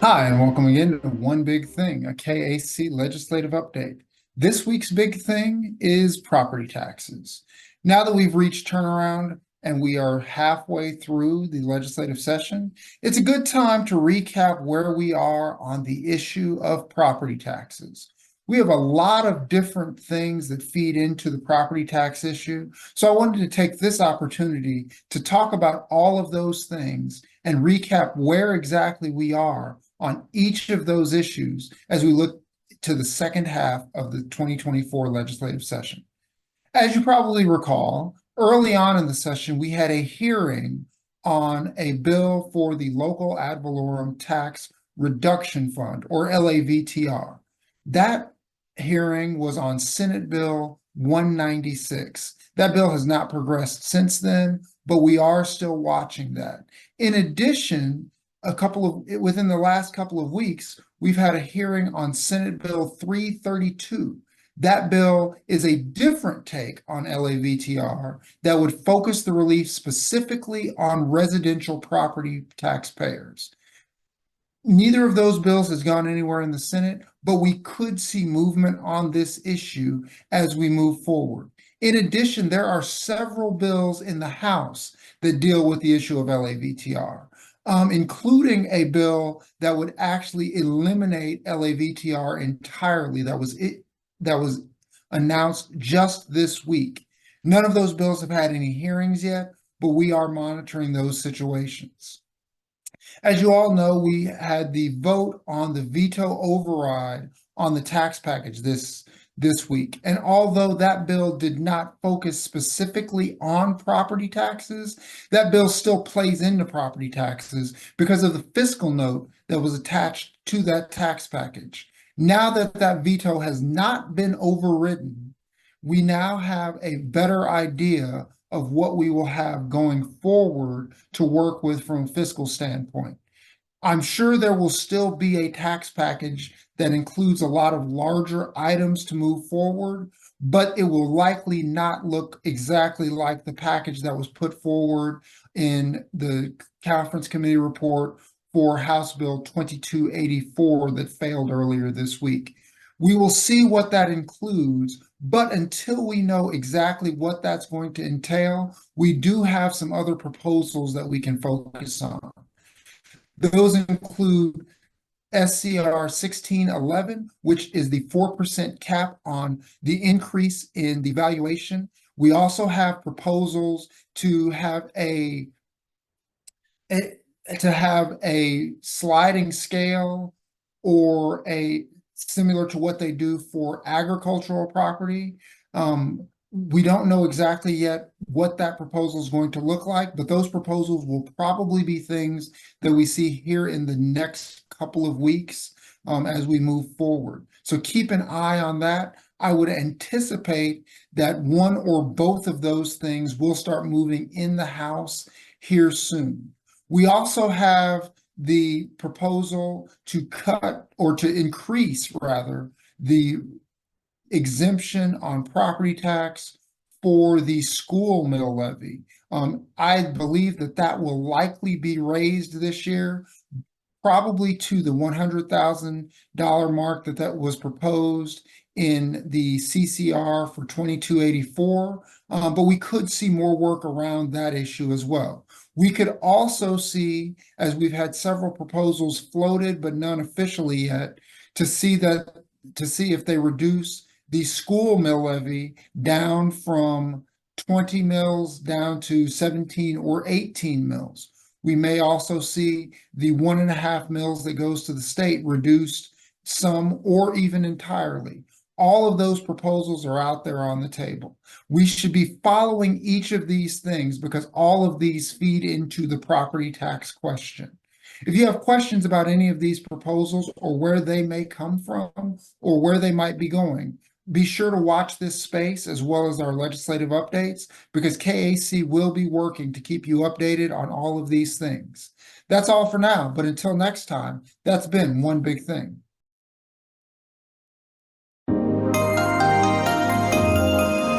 Hi, and welcome again to One Big Thing, a KAC legislative update. This week's big thing is property taxes. Now that we've reached turnaround and we are halfway through the legislative session, it's a good time to recap where we are on the issue of property taxes. We have a lot of different things that feed into the property tax issue, so I wanted to take this opportunity to talk about all of those things and recap where exactly we are on each of those issues as we look to the second half of the 2024 legislative session. As you probably recall, early on in the session, we had a hearing on a bill for the local ad valorem tax reduction fund, or LAVTR. That hearing was on Senate Bill 196. That bill has not progressed since then, but we are still watching that. In addition, within the last couple of weeks, we've had a hearing on Senate Bill 332. That bill is a different take on LAVTR that would focus the relief specifically on residential property taxpayers. Neither of those bills has gone anywhere in the Senate, but we could see movement on this issue as we move forward. In addition, there are several bills in the House that deal with the issue of LAVTR, including a bill that would actually eliminate LAVTR entirely. That was announced just this week. None of those bills have had any hearings yet, but we are monitoring those situations. As you all know, we had the vote on the veto override on the tax package this week. And although that bill did not focus specifically on property taxes, that bill still plays into property taxes because of the fiscal note that was attached to that tax package. Now that that veto has not been overridden, we now have a better idea of what we will have going forward to work with from a fiscal standpoint. I'm sure there will still be a tax package that includes a lot of larger items to move forward, but it will likely not look exactly like the package that was put forward in the conference committee report for House Bill 2284 that failed earlier this week. We will see what that includes, but until we know exactly what that's going to entail, we do have some other proposals that we can focus on. Those include SCR 1611, which is the 4% cap on the increase in the valuation. We also have proposals to have a sliding scale, or a similar to what they do for agricultural property. We don't know exactly yet what that proposal is going to look like, but those proposals will probably be things that we see here in the next couple of weeks as we move forward. So keep an eye on that. I would anticipate that one or both of those things will start moving in the House here soon. We also have the proposal to cut, or to increase rather, the exemption on property tax for the school mill levy. I believe that that will likely be raised this year, probably to the $100,000 mark that was proposed in the CCR for 2284, but we could see more work around that issue as well. We could also see, as we've had several proposals floated but none officially yet, to see if they reduce the school mill levy down from 20 mills down to 17 or 18 mills. We may also see the 1.5 mills that goes to the state reduced some or even entirely. All of those proposals are out there on the table. We should be following each of these things because all of these feed into the property tax question. If you have questions about any of these proposals, or where they may come from, or where they might be going, be sure to watch this space as well as our legislative updates, because KAC will be working to keep you updated on all of these things. That's all for now, but until next time, that's been One Big Thing.